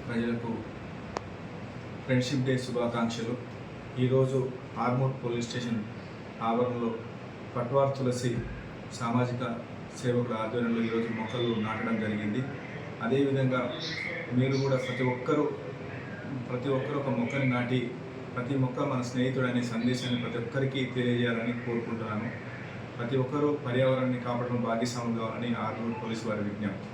ప్రజలకు friendship day శుభాకాంక్షలు. ఈరోజు ఆర్మూర్ పోలీస్ స్టేషన్ ఆవరణలో పట్వార్ తులసి సామాజిక సేవకుల ఆధ్వర్యంలో ఈరోజు మొక్కలు నాటడం జరిగింది. అదేవిధంగా మీరు కూడా ప్రతి ఒక్కరూ ఒక మొక్కని నాటి ప్రతి మొక్క మన స్నేహితుడు అనే సందేశాన్ని ప్రతి ఒక్కరికి తెలియజేయాలని కోరుకుంటున్నాను. ప్రతి ఒక్కరూ పర్యావరణాన్ని కాపాడడం భాగ్యస్వాములు కావాలని ఆర్మూర్ పోలీసు వారి విజ్ఞప్తి.